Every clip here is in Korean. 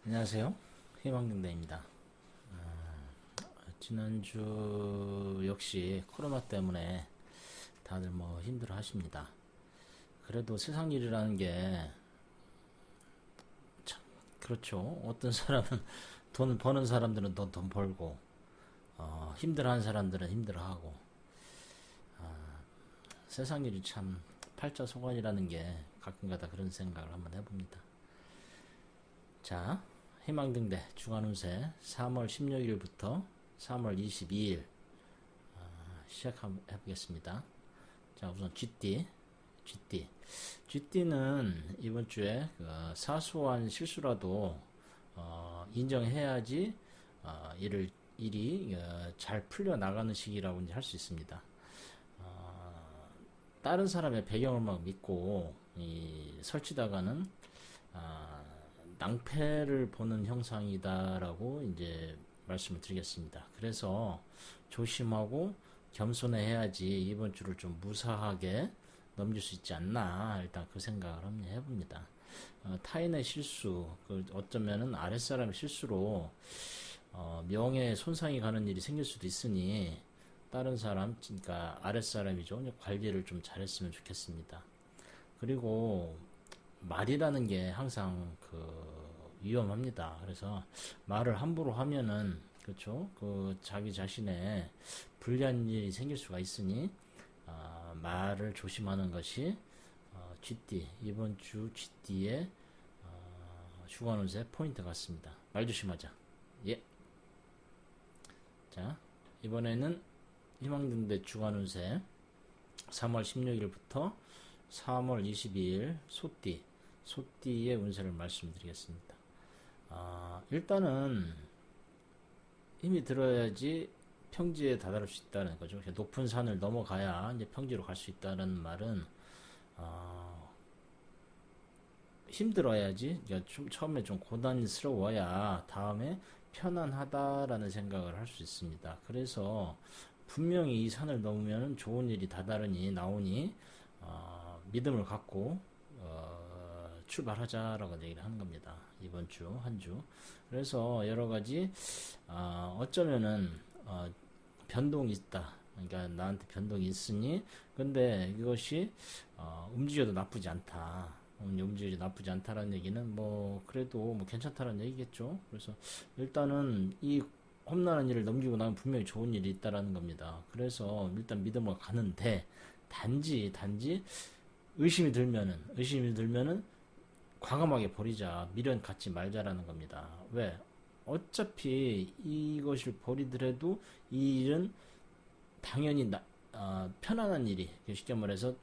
안녕하세요. 희망경대입니다. 지난주 역시 코로나 때문에 다들 뭐 힘들어 하십니다. 그래도 세상 일이라는 게 참 그렇죠. 어떤 사람은 돈 버는 사람들은 더 돈 벌고 힘들어하는 사람들은 힘들어하고 세상 일이 참 팔자소관이라는 게 가끔가다 그런 생각을 한번 해봅니다. 자, 희망등대 주간운세 3월 16일부터 3월 22일 시작해보겠습니다. 자, 우선 GD는 이번 주에 그 사소한 실수라도 인정해야지 일이 잘 풀려 나가는 시기라고 이제 할 수 있습니다. 다른 사람의 배경을 막 믿고 설치다가는 아, 낭패를 보는 형상이다라고 이제 말씀을 드리겠습니다. 그래서 조심하고 겸손해야지 이번 주를 좀 무사하게 넘길 수 있지 않나 일단 그 생각을 한번 해봅니다. 타인의 실수, 어쩌면은 아랫사람의 실수로 명예에 손상이 가는 일이 생길 수도 있으니 다른 사람, 그러니까 아랫사람이죠. 관리를 좀 잘했으면 좋겠습니다. 그리고 말이라는 게 항상 위험합니다. 그래서 말을 함부로 하면은 그렇죠. 자기 자신의 불리한 일이 생길 수가 있으니 말을 조심하는 것이 GD 이번 주 GD의 주간운세 포인트 같습니다. 말 조심하자. 예. 자, 이번에는 희망등대 주간운세 3월 16일부터 3월 22일 소띠의 운세를 말씀드리겠습니다. 일단은 힘이 들어야지 평지에 다다를 수 있다는 거죠. 높은 산을 넘어가야 이제 평지로 갈 수 있다는 말은 힘들어야지, 그러니까 처음에 좀 고난스러워야 다음에 편안하다라는 생각을 할 수 있습니다. 그래서 분명히 이 산을 넘으면 좋은 일이 다다르니 나오니 믿음을 갖고 출발하자라고 얘기를 하는 겁니다. 이번 주, 한 주. 그래서 여러 가지, 어쩌면은, 변동이 있다. 그러니까 나한테 변동이 있으니, 근데 이것이, 움직여도 나쁘지 않다. 움직여도 나쁘지 않다라는 얘기는 뭐, 그래도 뭐 괜찮다라는 얘기겠죠. 그래서 일단은 이 험난한 일을 넘기고 나면 분명히 좋은 일이 있다라는 겁니다. 그래서 일단 믿음을 가는데, 단지, 의심이 들면은 과감하게 버리자, 미련 갖지 말자라는 겁니다. 왜? 어차피 이것을 버리더라도 이 일은 당연히 편안한 일이, 쉽게 말해서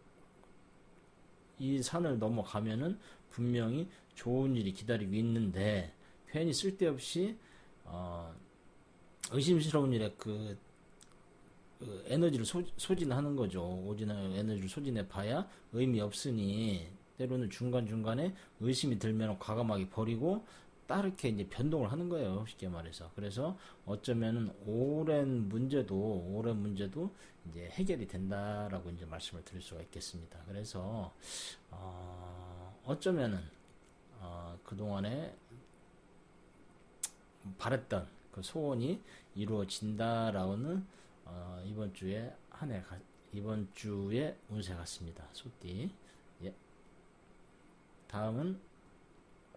이 산을 넘어가면은 분명히 좋은 일이 기다리고 있는데 괜히 쓸데없이 의심스러운 일에 에너지를 소진하는 거죠. 오지는 에너지를 소진해 봐야 의미 없으니 때로는 중간중간에 의심이 들면 과감하게 버리고 따르게 이제 변동을 하는 거예요. 쉽게 말해서. 그래서 어쩌면은 오랜 문제도 이제 해결이 된다라고 이제 말씀을 드릴 수가 있겠습니다. 그래서 어쩌면은 그동안에 바랬던 그 소원이 이루어진다라고는 이번 주에 운세 같습니다. 소띠. 예. 다음은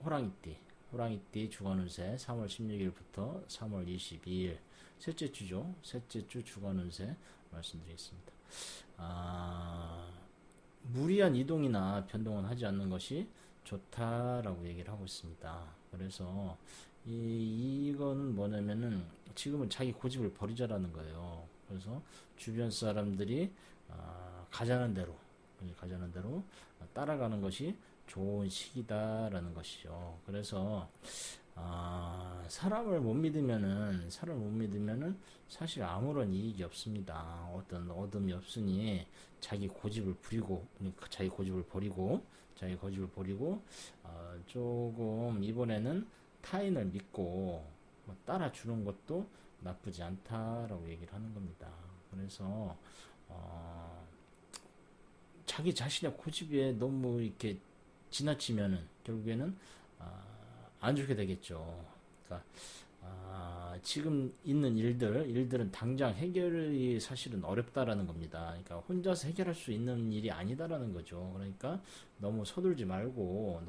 호랑이띠. 호랑이띠 주간 운세 3월 16일부터 3월 22일 셋째 주죠. 셋째 주 주간 운세 말씀드리겠습니다. 무리한 이동이나 변동은 하지 않는 것이 좋다라고 얘기를 하고 있습니다. 그래서 이거는 뭐냐면은 지금은 자기 고집을 버리자라는 거예요. 그래서 주변 사람들이 가자는 대로 따라가는 것이 좋은 시기다라는 것이죠. 그래서 사람을 못 믿으면은 사실 아무런 이익이 없습니다. 어떤 얻음이 없으니 자기 고집을 버리고 조금 이번에는 타인을 믿고 따라주는 것도 나쁘지 않다라고 얘기를 하는 겁니다. 그래서 자기 자신의 고집에 너무 이렇게 지나치면은 결국에는 안 좋게 되겠죠. 그러니까 지금 있는 일들은 당장 해결이 사실은 어렵다라는 겁니다. 그러니까 혼자서 해결할 수 있는 일이 아니다라는 거죠. 그러니까 너무 서둘지 말고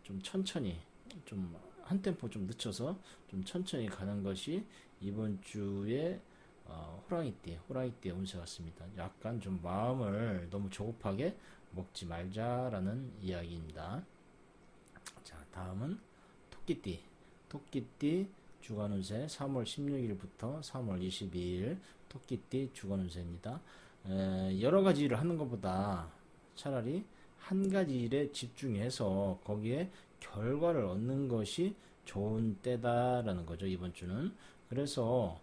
좀 천천히, 좀 한 템포 좀 늦춰서 좀 천천히 가는 것이 이번 주에 호랑이띠의 운세 같습니다. 약간 좀 마음을 너무 조급하게 먹지 말자라는 이야기입니다. 자, 다음은 토끼띠. 토끼띠 주간 운세 3월 16일부터 3월 22일 토끼띠 주간 운세입니다. 여러 가지 일을 하는 것보다 차라리 한 가지 일에 집중해서 거기에 결과를 얻는 것이 좋은 때다라는 거죠, 이번 주는. 그래서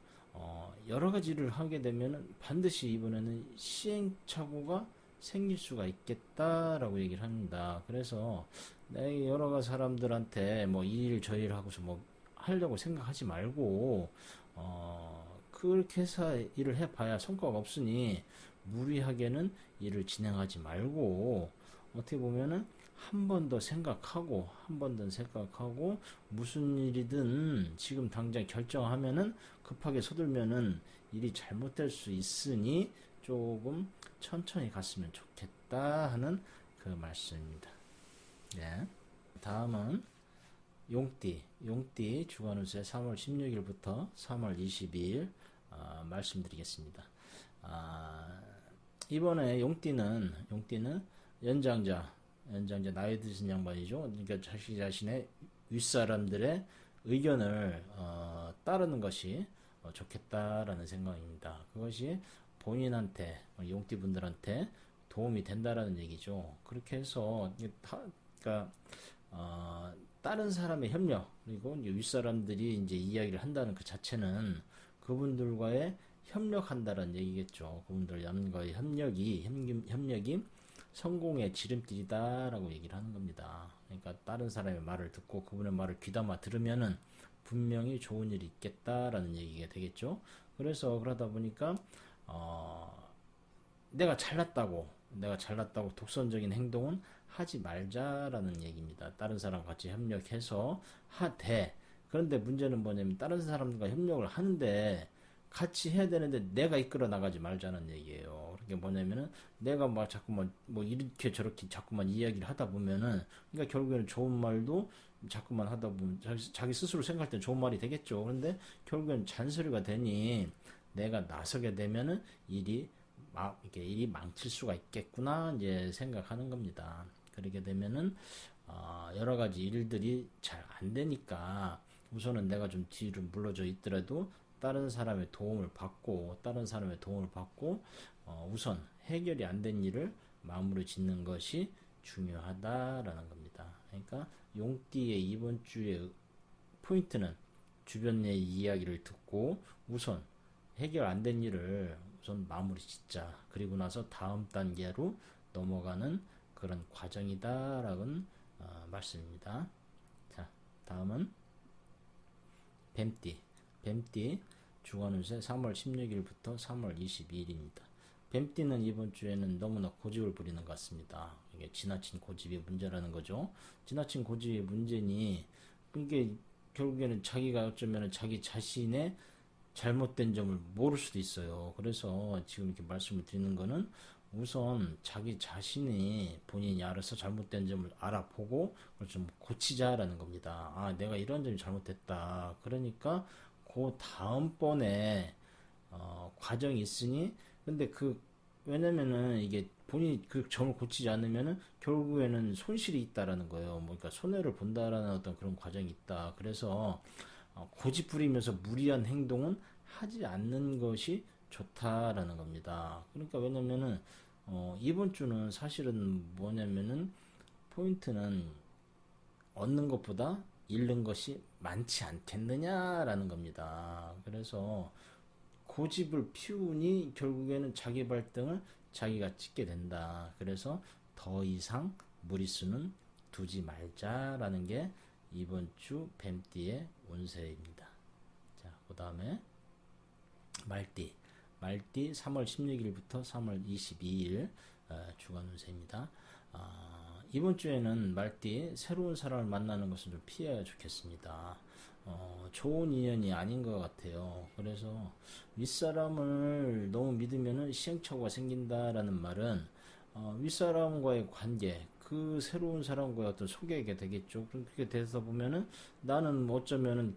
여러 가지 일을 하게 되면 반드시 이번에는 시행착오가 생길 수가 있겠다라고 얘기를 합니다. 그래서 내 여러 사람들한테 뭐 이 일 저 일 하고서 뭐 하려고 생각하지 말고 그렇게 해서 일을 해봐야 성과가 없으니 무리하게는 일을 진행하지 말고 어떻게 보면은 한 번 더 생각하고 한 번 더 생각하고 무슨 일이든 지금 당장 결정하면은 급하게 서둘면은 일이 잘못될 수 있으니 조금 천천히 갔으면 좋겠다 하는 그 말씀입니다. 네. 다음은 용띠 주간 운세 3월 16일부터 3월 22일 말씀드리겠습니다. 이번에 용띠는 연장자 나이 드신 양반이죠. 그러니까 자기 자신의 윗사람들의 의견을 따르는 것이 좋겠다라는 생각입니다. 그것이 본인한테 용띠 분들한테 도움이 된다라는 얘기죠. 그렇게 해서 그러니까 다른 사람의 협력 그리고 이제 윗사람들이 이제 이야기를 한다는 그 자체는 그분들과의 협력한다는 얘기겠죠. 그분들과의 협력이 성공의 지름길이다라고 얘기를 하는 겁니다. 그러니까 다른 사람의 말을 듣고 그분의 말을 귀담아 들으면은 분명히 좋은 일이 있겠다라는 얘기가 되겠죠. 그래서 그러다 보니까 내가 잘났다고 독선적인 행동은 하지 말자라는 얘기입니다. 다른 사람 같이 협력해서 하되 그런데 문제는 뭐냐면 다른 사람과 협력을 하는데 같이 해야 되는데 내가 이끌어 나가지 말자는 얘기예요. 그게 뭐냐면은 내가 막 자꾸만 뭐 이렇게 저렇게 자꾸만 이야기를 하다 보면은 그러니까 결국에는 좋은 말도 자꾸만 하다 보면 자기 스스로 생각할 때 좋은 말이 되겠죠. 그런데 결국에는 잔소리가 되니 내가 나서게 되면은 이게 일이 망칠 수가 있겠구나 이제 생각하는 겁니다. 그렇게 되면은 여러 가지 일들이 잘 안 되니까 우선은 내가 좀 뒤로 물러져 있더라도 다른 사람의 도움을 받고 우선 해결이 안 된 일을 마무리 짓는 것이 중요하다라는 겁니다. 그러니까 용띠의 이번 주의 포인트는 주변의 이야기를 듣고 우선 해결 안 된 일을 우선 마무리 짓자. 그리고 나서 다음 단계로 넘어가는 그런 과정이다라는 말씀입니다. 자, 다음은 뱀띠 주간 운세 3월 16일부터 3월 22일입니다. 뱀띠는 이번 주에는 너무나 고집을 부리는 것 같습니다. 이게 지나친 고집이 문제라는 거죠. 지나친 고집이 문제니 이게 결국에는 자기가 어쩌면 자기 자신의 잘못된 점을 모를 수도 있어요. 그래서 지금 이렇게 말씀을 드리는 거는 우선 자기 자신이 본인이 알아서 잘못된 점을 알아보고 그걸 좀 고치자라는 겁니다. 내가 이런 점이 잘못됐다. 그러니까 그 다음번에 과정이 있으니 근데 왜냐면은 이게 본인이 그 점을 고치지 않으면은 결국에는 손실이 있다라는 거예요. 뭐 그러니까 손해를 본다라는 어떤 그런 과정이 있다. 그래서 고집 부리면서 무리한 행동은 하지 않는 것이 좋다라는 겁니다. 그러니까 왜냐면은 이번 주는 사실은 뭐냐면은 포인트는 얻는 것보다 잃는 것이 많지 않겠느냐라는 겁니다. 그래서 고집을 피우니 결국에는 자기 발등을 자기가 찍게 된다. 그래서 더 이상 무리수는 두지 말자라는 게 이번 주 뱀띠의 운세입니다. 자, 그 다음에 말띠 3월 16일부터 3월 22일 주간 운세입니다. 이번 주에는 말띠 새로운 사람을 만나는 것을 좀 피해야 좋겠습니다. 좋은 인연이 아닌 것 같아요. 그래서 윗사람을 너무 믿으면은 시행착오가 생긴다라는 말은 윗사람과의 관계, 그 새로운 사람과의 어떤 소개가 되겠죠. 그렇게 돼서 보면은 나는 어쩌면은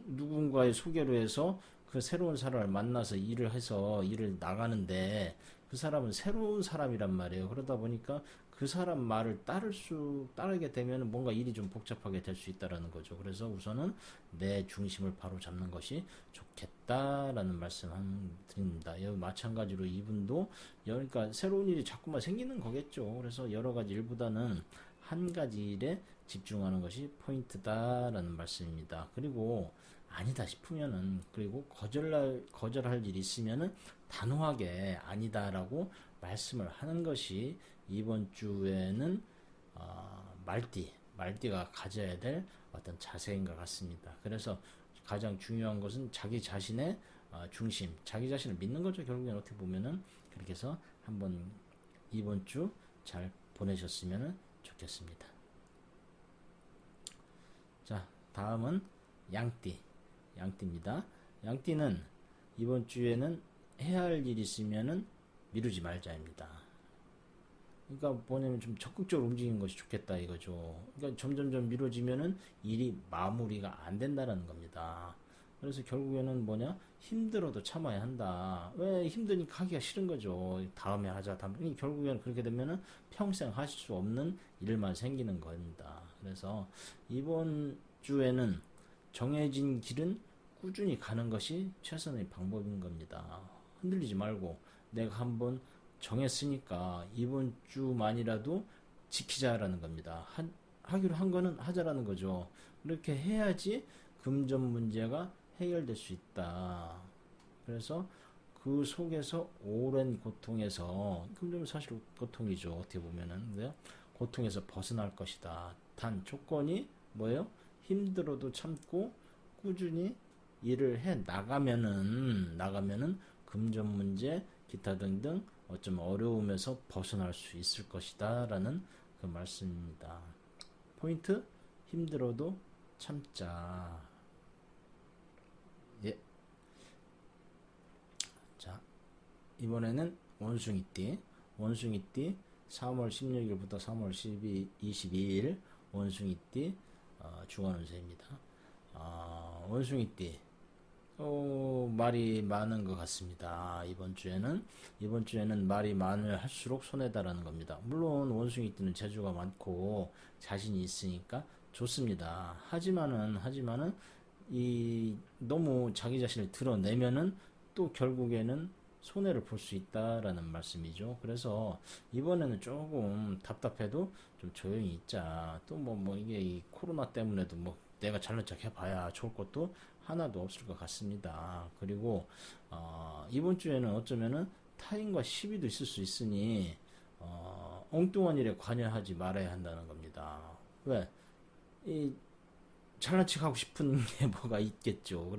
누군가의 소개로 해서 그 새로운 사람을 만나서 일을 해서 일을 나가는데 그 사람은 새로운 사람이란 말이에요. 그러다 보니까 그 사람 말을 따르게 되면 뭔가 일이 좀 복잡하게 될 수 있다라는 거죠. 그래서 우선은 내 중심을 바로 잡는 것이 좋겠다라는 말씀 드립니다. 여기 마찬가지로 이분도 그러니까 새로운 일이 자꾸만 생기는 거겠죠. 그래서 여러 가지 일보다는 한 가지 일에 집중하는 것이 포인트다라는 말씀입니다. 그리고 아니다 싶으면은 그리고 거절할 일이 있으면은 단호하게 아니다라고 말씀을 하는 것이 이번 주에는 말띠가 가져야 될 어떤 자세인 것 같습니다. 그래서 가장 중요한 것은 자기 자신의 중심, 자기 자신을 믿는 거죠. 결국엔 어떻게 보면은 그렇게 해서 한번 이번 주 잘 보내셨으면 좋겠습니다. 자, 다음은 양띠입니다. 양띠는 이번 주에는 해야 할 일이 있으면은 미루지 말자입니다. 그러니까 뭐냐면 좀 적극적으로 움직이는 것이 좋겠다 이거죠. 그러니까 점점점 미뤄지면은 일이 마무리가 안 된다는 겁니다. 그래서 결국에는 뭐냐? 힘들어도 참아야 한다. 왜 힘드니까 하기가 싫은 거죠. 다음에 하자. 결국에는 그렇게 되면은 평생 하실 수 없는 일만 생기는 겁니다. 그래서 이번 주에는 정해진 길은 꾸준히 가는 것이 최선의 방법인 겁니다. 흔들리지 말고 내가 한번 정했으니까 이번 주만이라도 지키자라는 겁니다. 하기로 한 거는 하자라는 거죠. 이렇게 해야지 금전 문제가 해결될 수 있다. 그래서 그 속에서 오랜 고통에서 금전은 사실 고통이죠. 어떻게 보면은 네? 고통에서 벗어날 것이다. 단 조건이 뭐예요? 힘들어도 참고 꾸준히 일을 해 나가면은 금전 문제 기타 등등 어쩌면 어려움에서 벗어날 수 있을 것이다 라는 그 말씀입니다. 포인트 힘들어도 참자. 예. 자, 이번에는 원숭이띠 3월 16일부터 3월 22일 원숭이띠 주간운세입니다. 원숭이띠 말이 많은 것 같습니다. 이번 주에는 말이 많으면 할수록 손해다라는 겁니다. 물론 원숭이띠는 재주가 많고 자신이 있으니까 좋습니다. 하지만은 이 너무 자기 자신을 드러내면은 또 결국에는 손해를 볼 수 있다라는 말씀이죠. 그래서 이번에는 조금 답답해도 좀 조용히 있자. 또 이게 이 코로나 때문에도 내가 잘난 척 해봐야 좋을 것도 하나도 없을 것 같습니다. 그리고 이번 주에는 어쩌면은 타인과 시비도 있을 수 있으니 엉뚱한 일에 관여하지 말아야 한다는 겁니다. 왜? 이 잘난 척 하고 싶은 게 뭐가 있겠죠.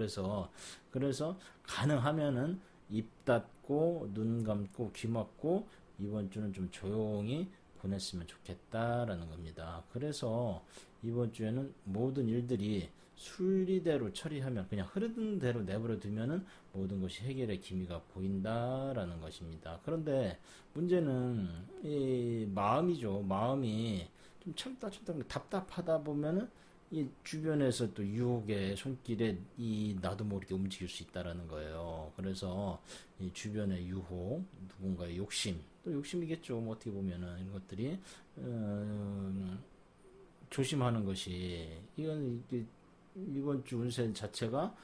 그래서 가능하면은 입 닫고 눈 감고 귀 막고 이번 주는 좀 조용히 보냈으면 좋겠다라는 겁니다. 그래서 이번 주에는 모든 일들이 순리대로 처리하면 그냥 흐르는 대로 내버려 두면은 모든 것이 해결의 기미가 보인다라는 것입니다. 그런데 문제는 이 마음이죠. 마음이 좀 참다 답답하다 보면은 이 주변에서 또 유혹의 손길에 이 나도 모르게 움직일 수 있다라는 거예요. 그래서 이 주변의 유혹, 누군가의 욕심, 또 욕심이겠죠. 어떻게 보면은 이런 것들이 조심하는 것이 이번 주 운세 자체가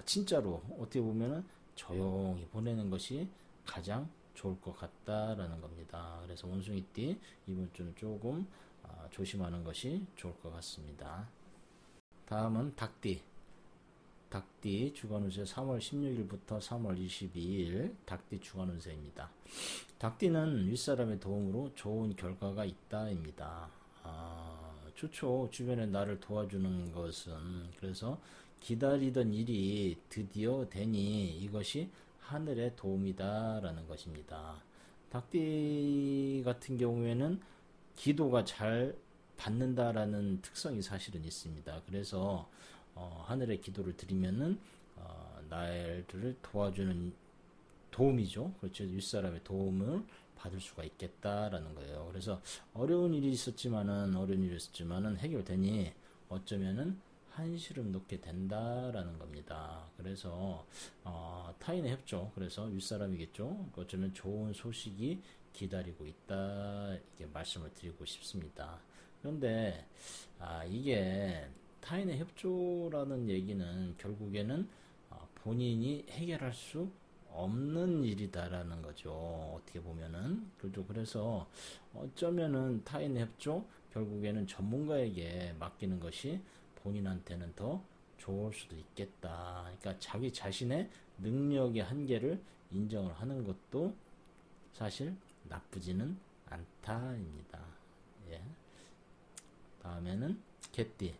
진짜로 어떻게 보면은 조용히 보내는 것이 가장 좋을 것 같다라는 겁니다. 그래서 원숭이띠 이번 주는 조금 조심하는 것이 좋을 것 같습니다. 다음은 닭띠 주간운세 3월 16일부터 3월 22일 닭띠 주간운세입니다. 닭띠는 윗사람의 도움으로 좋은 결과가 있다입니다. 좋죠. 주변에 나를 도와주는 것은. 그래서 기다리던 일이 드디어 되니 이것이 하늘의 도움이다라는 것입니다. 닭띠 같은 경우에는 기도가 잘 받는다라는 특성이 사실은 있습니다. 그래서 하늘에 기도를 드리면은 나를 도와주는 도움이죠. 그렇죠. 윗사람의 도움을 받을 수가 있겠다라는 거예요. 그래서 어려운 일이 있었지만은 해결되니 어쩌면은 한시름 놓게 된다라는 겁니다. 그래서 타인의 협조, 그래서 윗사람이겠죠. 어쩌면 좋은 소식이 기다리고 있다, 이게 말씀을 드리고 싶습니다. 그런데 이게 타인의 협조라는 얘기는 결국에는 본인이 해결할 수 없는 일이다라는 거죠. 어떻게 보면은. 그렇죠. 그래서 어쩌면은 타인의 협조, 결국에는 전문가에게 맡기는 것이 본인한테는 더 좋을 수도 있겠다. 그러니까 자기 자신의 능력의 한계를 인정을 하는 것도 사실 나쁘지는 않다입니다. 예. 다음에는 개띠.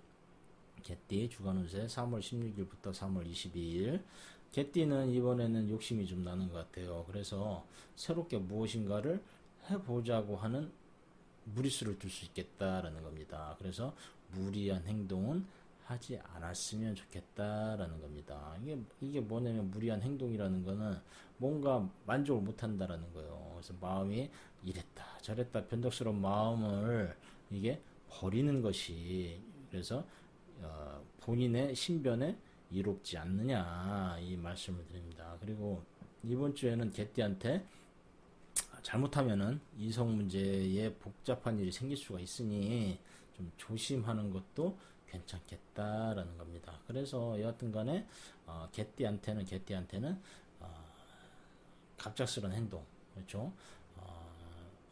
개띠 주간운세 3월 16일부터 3월 22일. 개띠는 이번에는 욕심이 좀 나는 것 같아요. 그래서 새롭게 무엇인가를 해보자고 하는 무리수를 둘 수 있겠다라는 겁니다. 그래서 무리한 행동은 하지 않았으면 좋겠다라는 겁니다. 이게 뭐냐면, 무리한 행동이라는 거는 뭔가 만족을 못 한다라는 거예요. 그래서 마음이 이랬다 저랬다 변덕스러운 마음을 이게 버리는 것이, 그래서 본인의 신변에 이롭지 않느냐, 이 말씀을 드립니다. 그리고 이번 주에는 개띠한테 잘못하면은 이성 문제에 복잡한 일이 생길 수가 있으니 좀 조심하는 것도 괜찮겠다라는 겁니다. 그래서 여하튼 간에 개띠한테는 갑작스러운 행동, 그렇죠?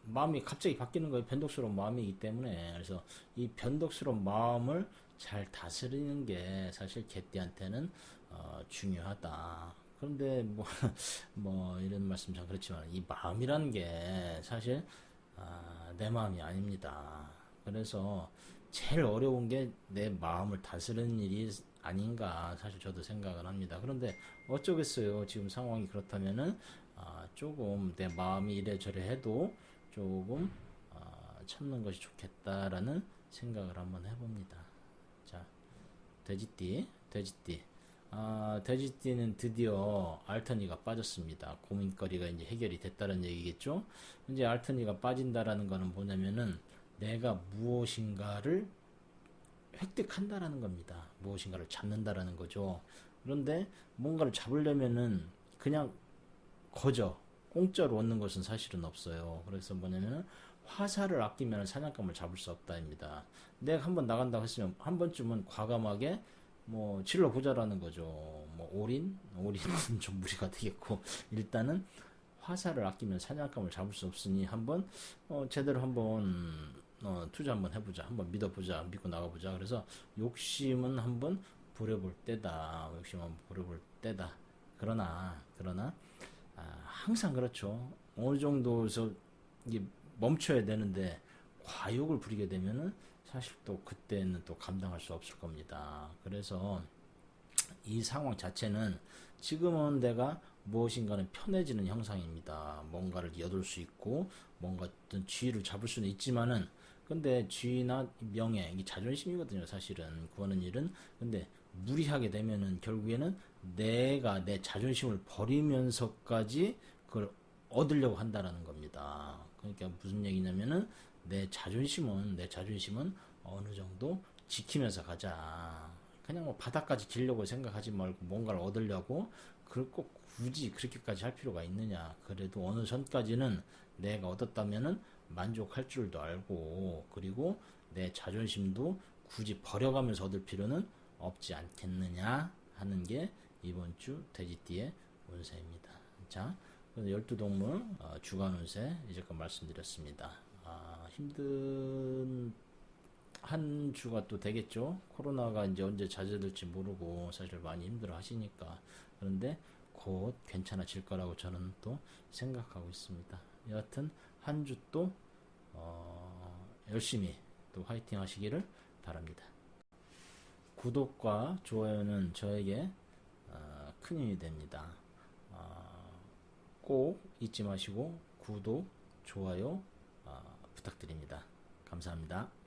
마음이 갑자기 바뀌는 거예요. 변덕스러운 마음이기 때문에. 그래서 이 변덕스러운 마음을 잘 다스리는 게 사실 개띠한테는 중요하다. 그런데 뭐 이런 말씀 참 그렇지만, 이 마음이라는 게 사실 내 마음이 아닙니다. 그래서 제일 어려운 게 내 마음을 다스리는 일이 아닌가, 사실 저도 생각을 합니다. 그런데 어쩌겠어요. 지금 상황이 그렇다면은 조금 내 마음이 이래저래 해도 조금 참는 것이 좋겠다라는 생각을 한번 해봅니다. 자, 돼지띠. 돼지띠는 드디어 알터니가 빠졌습니다. 고민거리가 이제 해결이 됐다는 얘기겠죠. 이제 알터니가 빠진다라는 거는 뭐냐면은 내가 무엇인가를 획득한다라는 겁니다. 무엇인가를 잡는다라는 거죠. 그런데 뭔가를 잡으려면은 그냥 공짜로 얻는 것은 사실은 없어요. 그래서 뭐냐면은 화살을 아끼면 사냥감을 잡을 수 없다입니다. 내가 한번 나간다고 했으면 한 번쯤은 과감하게 뭐 질러보자라는 거죠. 뭐 올인은 좀 무리가 되겠고, 일단은 화살을 아끼면 사냥감을 잡을 수 없으니 한번 제대로 한번 투자 한번 해보자, 한번 믿어보자, 믿고 나가보자. 그래서 욕심은 한번 부려볼 때다. 그러나 항상 그렇죠. 어느 정도에서 이게 멈춰야 되는데 과욕을 부리게 되면은 사실 또 그때는 또 감당할 수 없을 겁니다. 그래서 이 상황 자체는 지금은 내가 무엇인가는 편해지는 형상입니다. 뭔가를 여둘 수 있고 뭔가 어떤 지위를 잡을 수는 있지만은, 근데 지위나 명예, 이 자존심이거든요. 사실은 구하는 일은. 근데 무리하게 되면은 결국에는 내가 내 자존심을 버리면서까지 그걸 얻으려고 한다라는 겁니다. 그러니까 무슨 얘기냐면은 내 자존심은 어느 정도 지키면서 가자. 그냥 뭐 바닥까지 기려고 생각하지 말고 뭔가를 얻으려고 그걸 꼭 굳이 그렇게까지 할 필요가 있느냐. 그래도 어느 선까지는 내가 얻었다면은 만족할 줄도 알고, 그리고 내 자존심도 굳이 버려가면서 얻을 필요는 없지 않겠느냐 하는 게 이번 주 돼지띠의 운세입니다. 자, 12동물 주간 운세 이제껏 말씀드렸습니다. 힘든 한 주가 또 되겠죠. 코로나가 이제 언제 자제될지 모르고 사실 많이 힘들어 하시니까. 그런데 곧 괜찮아질 거라고 저는 또 생각하고 있습니다. 여하튼 한 주 또 열심히 또 화이팅 하시기를 바랍니다. 구독과 좋아요는 저에게 큰 힘이 됩니다. 꼭 잊지 마시고 구독, 좋아요 부탁드립니다. 감사합니다.